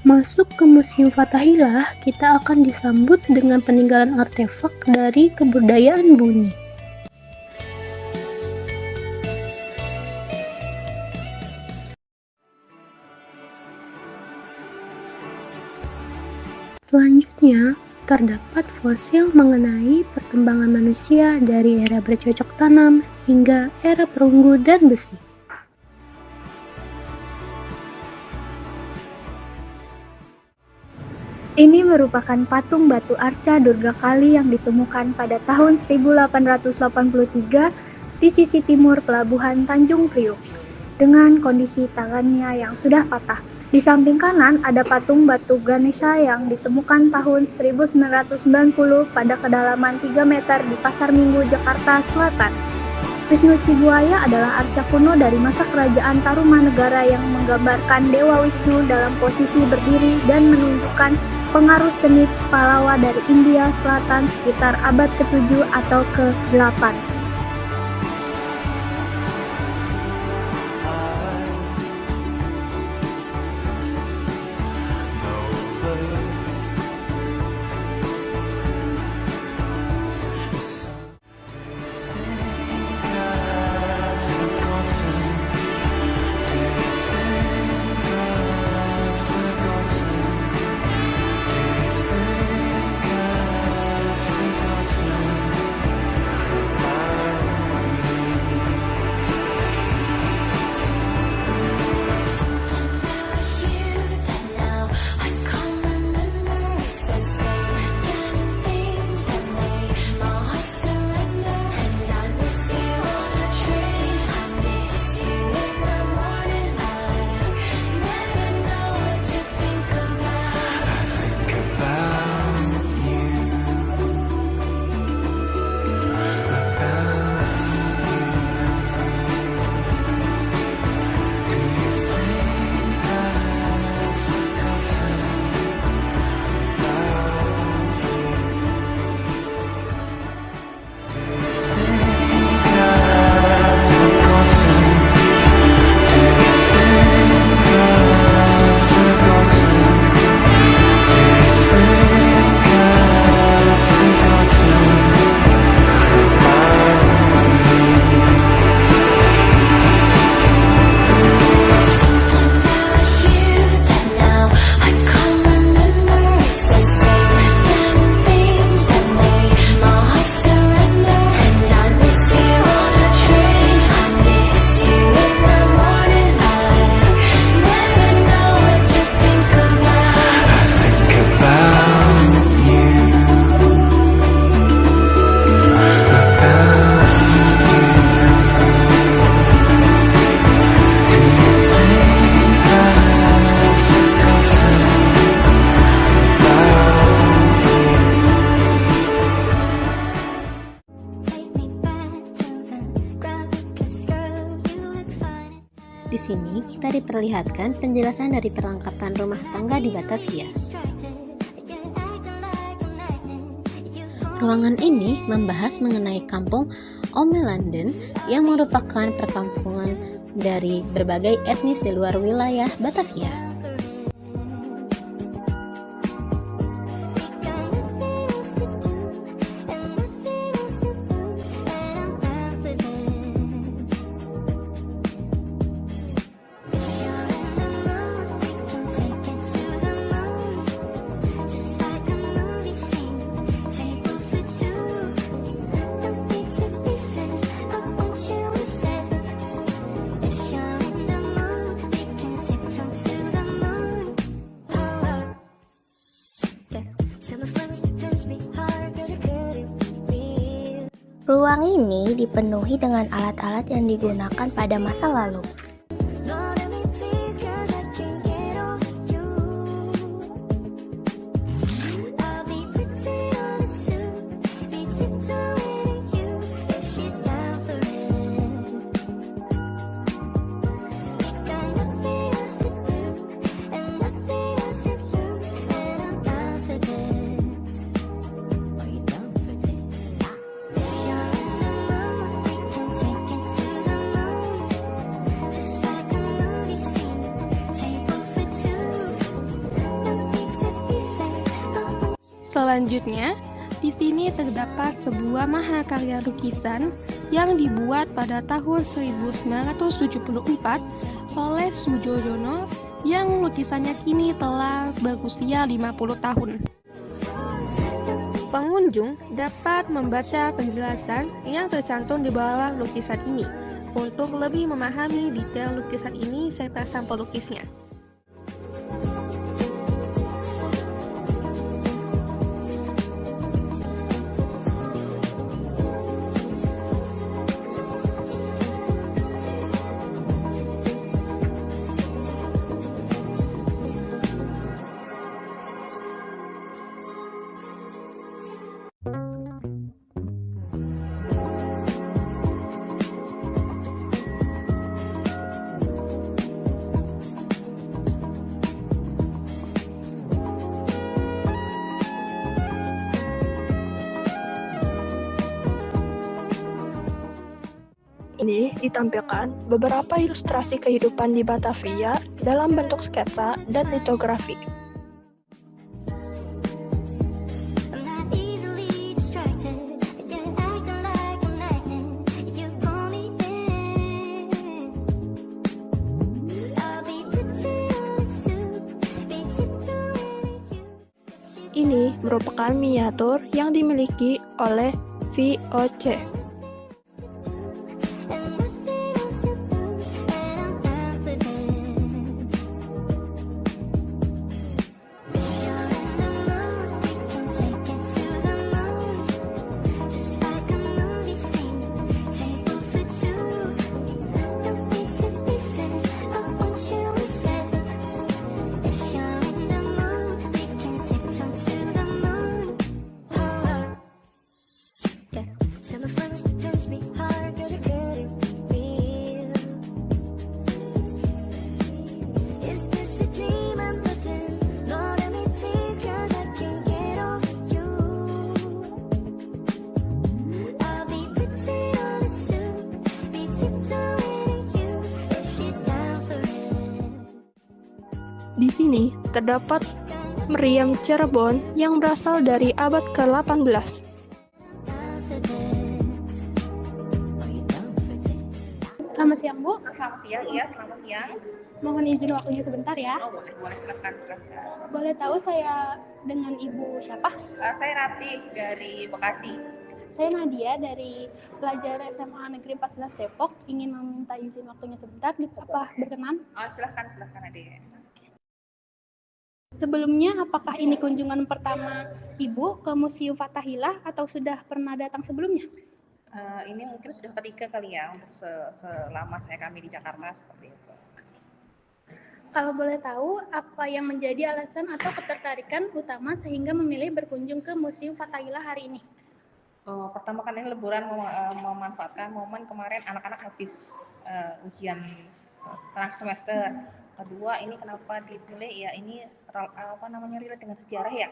Masuk ke Museum Fathahillah, kita akan disambut dengan peninggalan artefak dari kebudayaan Buni. Selanjutnya, terdapat fosil mengenai perkembangan manusia dari era bercocok tanam hingga era perunggu dan besi. Ini merupakan patung batu arca Durga Kali yang ditemukan pada tahun 1883 di sisi timur pelabuhan Tanjung Priok, dengan kondisi tangannya yang sudah patah. Di samping kanan ada patung batu Ganesha yang ditemukan tahun 1990 pada kedalaman 3 meter di Pasar Minggu, Jakarta Selatan. Wisnu Cibuaya adalah arca kuno dari masa kerajaan Tarumanegara yang menggambarkan Dewa Wisnu dalam posisi berdiri dan menunjukkan pengaruh seni Pallava dari India Selatan sekitar abad ke-7 atau ke-8. Di sini kita diperlihatkan penjelasan dari perlengkapan rumah tangga di Batavia. Ruangan ini membahas mengenai kampung Omelanden yang merupakan perkampungan dari berbagai etnis di luar wilayah Batavia. Ruang ini dipenuhi dengan alat-alat yang digunakan pada masa lalu. Selanjutnya, di sini terdapat sebuah mahakarya lukisan yang dibuat pada tahun 1974 oleh Sujoyono yang lukisannya kini telah berusia 50 tahun. Pengunjung dapat membaca penjelasan yang tercantum di bawah lukisan ini untuk lebih memahami detail lukisan ini serta sampel lukisnya. Ini ditampilkan beberapa ilustrasi kehidupan di Batavia dalam bentuk sketsa dan litografi. Ini merupakan miniatur yang dimiliki oleh VOC. Di sini terdapat meriam Cirebon yang berasal dari abad ke-18. Selamat siang, Bu. Selamat siang, iya, selamat siang. Mohon izin waktunya sebentar ya. Oh, boleh, silakan. Boleh tahu saya dengan Ibu siapa? Saya Ratih dari Bekasi. Saya Nadia dari pelajar SMA Negeri 14 Depok. Ingin meminta izin waktunya sebentar. Apa berkenan? Silakan Adik. Sebelumnya, apakah ini kunjungan pertama Ibu ke Museum Fathahillah atau sudah pernah datang sebelumnya? Ini mungkin sudah ketiga kali ya untuk selama kami di Jakarta seperti itu. Kalau boleh tahu, apa yang menjadi alasan atau ketertarikan utama sehingga memilih berkunjung ke Museum Fathahillah hari ini? Pertama kali liburan memanfaatkan momen kemarin anak-anak habis ujian tengah semester. Kedua, ini kenapa dipilih ya, ini relate dengan sejarah ya.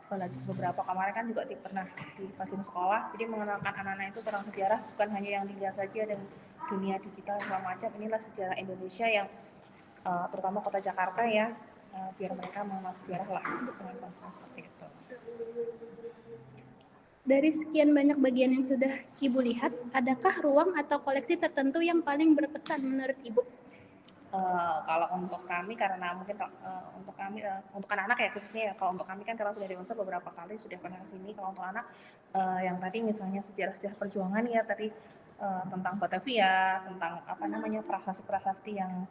Belajar beberapa kemarin kan juga pernah dipelajari sekolah, jadi mengenalkan anak-anak itu tentang sejarah bukan hanya yang dilihat saja dan dunia digital segala macam. Inilah sejarah Indonesia yang terutama kota Jakarta ya, biar mereka mengenal sejarah lah dengan konsep seperti itu. Dari sekian banyak bagian yang sudah Ibu lihat, adakah ruang atau koleksi tertentu yang paling berkesan menurut Ibu? Kalau untuk kami, karena mungkin untuk kami, untuk anak-anak ya khususnya ya, kalau untuk kami kan karena sudah dewasa beberapa kali sudah pernah kesini. Kalau untuk anak, yang tadi misalnya sejarah-sejarah perjuangan ya tadi, tentang Batavia, tentang prasasti-prasasti yang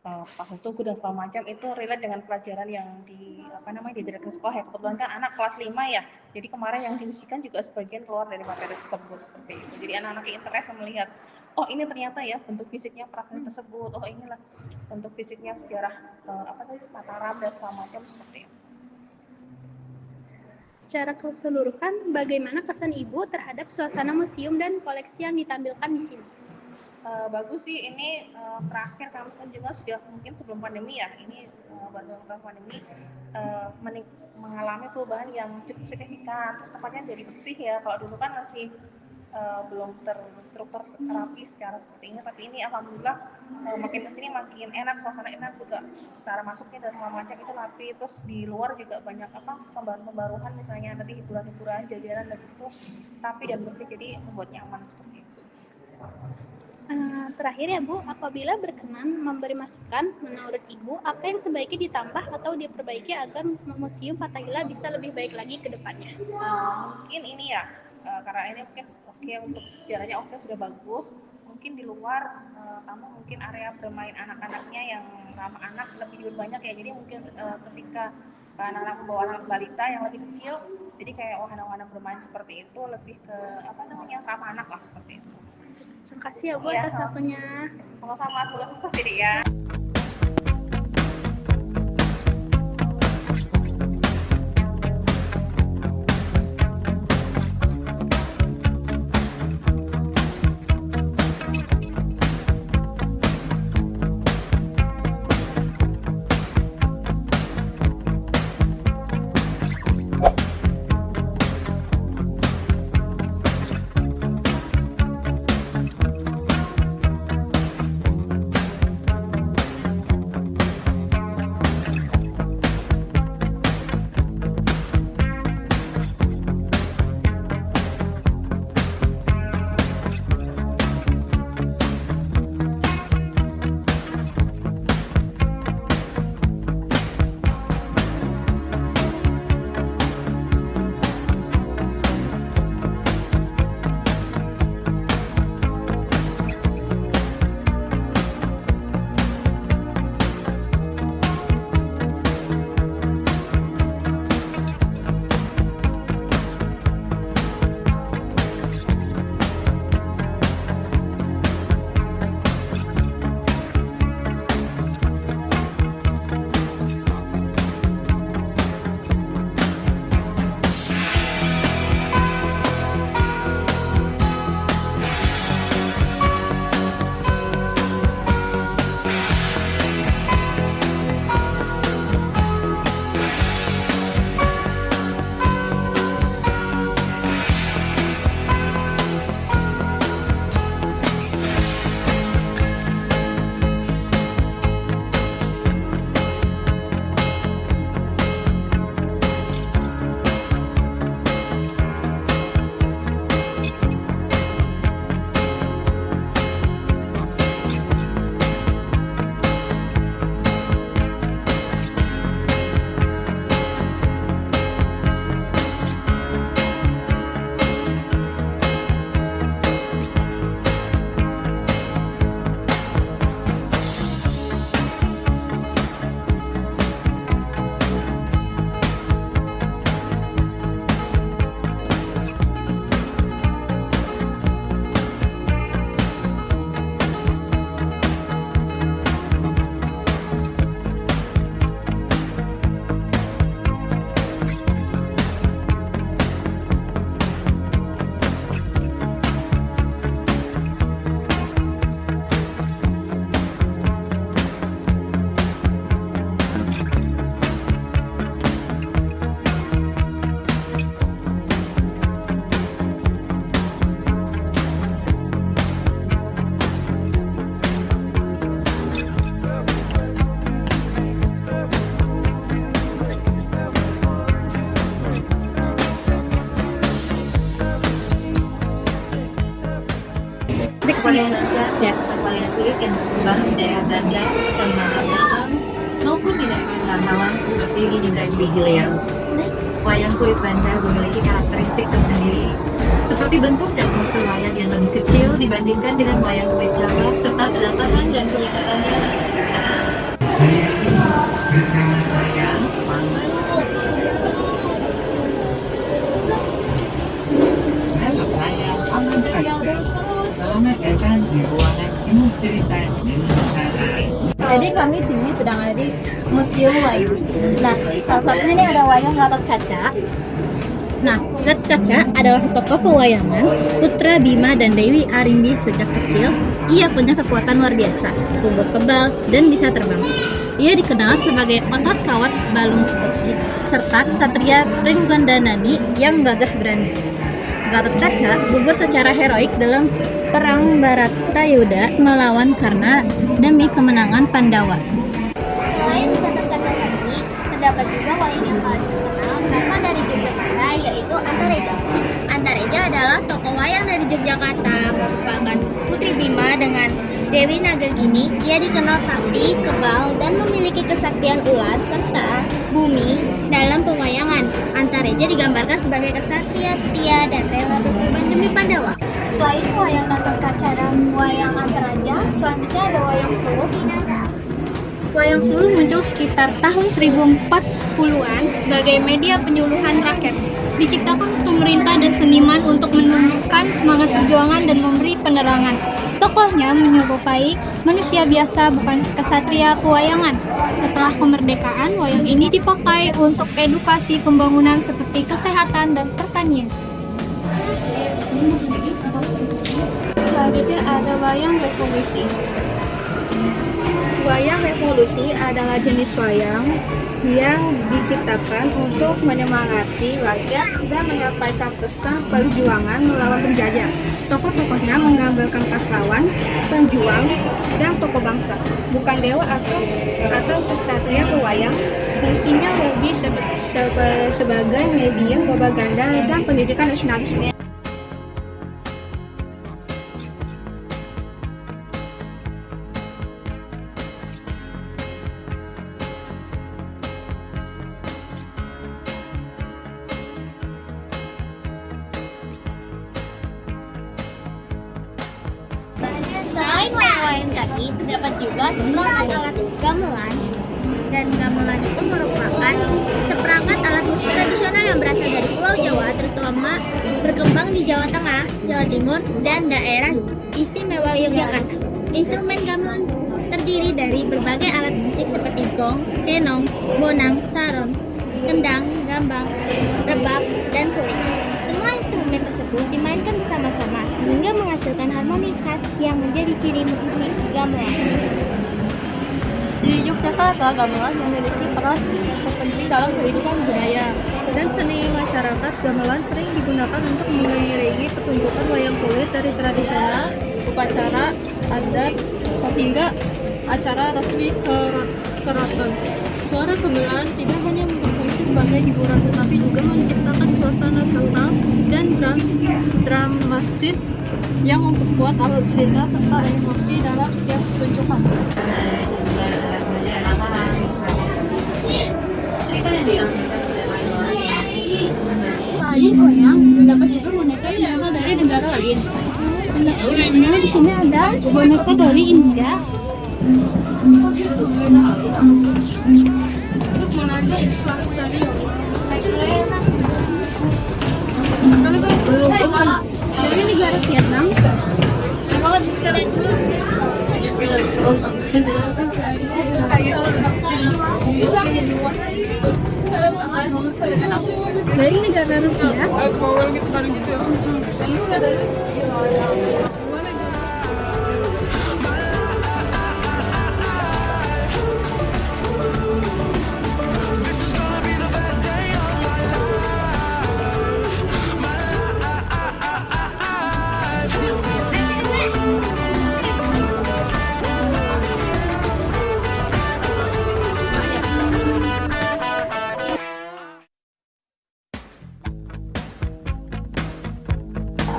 Prasasti Tugu dan segala macam, itu relate dengan pelajaran yang diajarkan ke sekolah ya. Kebetulan kan anak kelas 5 ya, jadi kemarin yang diujikan juga sebagian keluar dari materi tersebut seperti itu. Jadi anak-anak interest melihat, oh ini ternyata ya bentuk fisiknya prasasti tersebut, oh inilah bentuk fisiknya sejarah Mataram dan segala macam seperti itu. Secara keseluruhan, bagaimana kesan Ibu terhadap suasana museum dan koleksi yang ditampilkan di sini? Bagus sih, ini terakhir kami kan juga sudah mungkin sebelum pandemi ya, ini baru setelah pandemi mengalami perubahan yang cukup signifikan. Terus tempatnya jadi bersih ya, kalau dulu kan masih belum terstruktur rapi secara seperti ini, tapi ini alhamdulillah makin kesini makin enak, suasana enak juga, cara masuknya dan segala macam itu rapi. Terus di luar juga banyak pembaruan misalnya tadi hiburan-hiburan, jajanan dan itu rapi dan bersih, jadi membuat nyaman seperti itu. Terakhir ya Bu, apabila berkenan memberi masukan, menurut Ibu apa yang sebaiknya ditambah atau diperbaiki agar Museum Fathahillah bisa lebih baik lagi ke depannya? Mungkin ini ya, karena ini mungkin oke untuk sejarahnya sudah bagus, mungkin di luar kamu mungkin area bermain anak-anaknya yang ramah anak lebih banyak ya, jadi mungkin ketika anak-anak membawa anak balita yang lebih kecil, jadi kayak wahana-wahana bermain seperti itu lebih ke ramah anak lah seperti itu. Terima kasih ya Bu atas waktunya. Sama-sama, semoga sukses jadi ya. Wayang Banjar merupakan wayang kulit yang berkembang di daerah Banjar, Kalimantan Selatan, maupun di daerah rantauan seperti di negeri Hilir. Wayang kulit Banjar memiliki karakteristik tersendiri, seperti bentuk dan postur wayang yang lebih kecil dibandingkan dengan wayang kulit Jawa, serta penataran dan kelikatannya. Selamat datang di ruangan Ilmu Cerita Indonesia. Jadi kami sini sedang ada di Museum Wayang. Nah, salah satunya ini ada wayang Gatot Kaca. Nah, Gatot Kaca adalah tokoh pewayangan putra Bima dan Dewi Arimbi. Sejak kecil, ia punya kekuatan luar biasa, tubuh kebal dan bisa terbang. Ia dikenal sebagai otot kawat balung besi serta ksatria Ringgondanani yang gagah berani. Gatotkaca gugur secara heroik dalam perang Baratayuda melawan Karna demi kemenangan Pandawa. Selain Gatotkaca tadi, terdapat juga wayang yang paling terkenal berasal dari Yogyakarta, yaitu Antareja. Antareja adalah tokoh wayang dari Yogyakarta, merupakan putri Bima dengan Dewi Nagagini. Ia dikenal sakti, kebal, dan memiliki kesaktian ular serta bumi dalam pewayangan. Antareja digambarkan sebagai kesatria setia dan rela berkorban demi Pandawa. Selain wayang Gatotkaca dan wayang Antareja, selanjutnya ada wayang Suluh. Wayang Suluh muncul sekitar tahun 1040-an sebagai media penyuluhan rakyat. Diciptakan pemerintah dan seniman untuk menumbuhkan semangat perjuangan dan memberi penerangan. Tokohnya menyerupai manusia biasa, bukan kesatria pewayangan. Setelah kemerdekaan, wayang ini dipakai untuk edukasi pembangunan seperti kesehatan dan pertanian. Selanjutnya ada wayang revolusi. Wayang revolusi adalah jenis wayang yang diciptakan untuk menyemangati rakyat dan menyampaikan pesan perjuangan melawan penjajah. Tokoh-tokohnya menggambarkan pahlawan, penjuang, dan tokoh bangsa, bukan dewa atau kesatria pewayang. Fungsinya lebih sebagai medium propaganda dan pendidikan nasionalisme. Selain wayang-wayang tadi, terdapat juga seperangkat alat gamelan. Dan gamelan itu merupakan seperangkat alat musik tradisional yang berasal dari Pulau Jawa, terutama berkembang di Jawa Tengah, Jawa Timur, dan daerah istimewa Yogyakarta. Instrumen gamelan terdiri dari berbagai alat musik seperti gong, kenong, bonang, saron, kendang, gambang, rebab, dan suling. Semua instrumen tersebut dimainkan bersama-sama sehingga menghasilkan harmoni khas yang menjadi ciri musik gamelan. Di Yogyakarta, gamelan memiliki peran terpenting dalam kehidupan budaya dan seni masyarakat. Gamelan sering digunakan untuk mengiringi pertunjukan wayang kulit dari tradisional, upacara adat, hingga acara resmi keraton. Suara gamelan tidak hanya berfungsi sebagai hiburan, tetapi juga menciptakan suasana sakral dan dramatis yang memperkuat alur cerita serta emosi dalam setiap pertunjukan. Selain wayang, terdapat juga boneka yang berasal dari negara lain. Di sini ada boneka dari India. Dari negara Vietnam. Dari negara Rusia.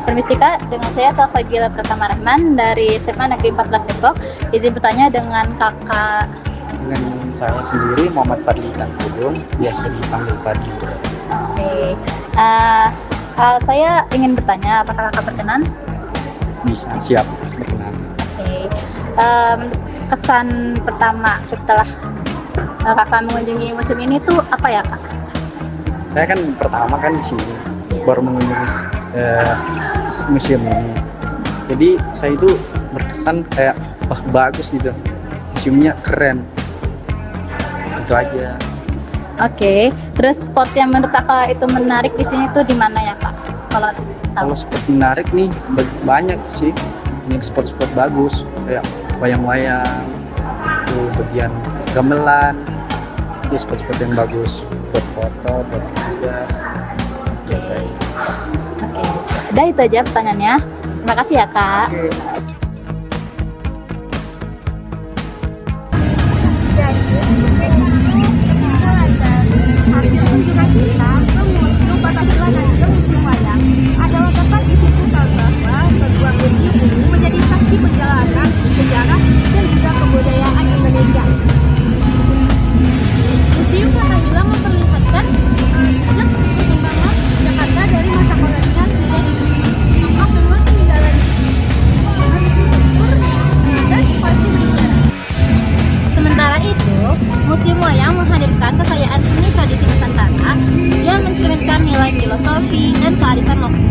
Permisi Kak, dengan saya Salsabila Pratama Rahman dari SMA Negeri 14 Depok. Izin bertanya dengan Kakak. Dengan saya sendiri Muhammad Fadli Tangkudung, biasa dipanggil Fadli. Oke. Saya ingin bertanya, apakah Kakak berkenan? Bisa, siap, berkenan. Oke. Kesan pertama setelah Kakak mengunjungi museum ini tuh apa ya Kak? Saya kan pertama kan di sini, baru mengunjungi museum ini. Jadi saya itu berkesan kayak bagus gitu, museumnya keren. Itu aja. Oke. Terus spot yang menurut Kakak itu menarik di sini tuh di mana ya Kak? Kalau spot menarik nih banyak sih, banyak spot-spot bagus kayak wayang-wayang, tuh bagian gamelan, itu spot-spot yang bagus buat foto, buat tugas. Oke. Udah itu aja pertanyaannya. Terima kasih ya Kak. Kesimpulan dari hasil kunjungan kita ke Museum Fathahillah dan juga Museum Wayang adalah dapat disimpulkan bahwa kedua museum ini menjadi saksi perjalanan sejarah dan juga kebudayaan Indonesia. Museum Fathahillah memperlihatkan jejak perkembangan Jakarta dari masa kolonial hingga kini, tampak dengan peninggalan arsitektur dan koleksi bersejarah. Sementara itu, Museum Wayang menghadirkan kekayaan seni tradisi Nusantara yang mencerminkan nilai filosofi dan kearifan lokal.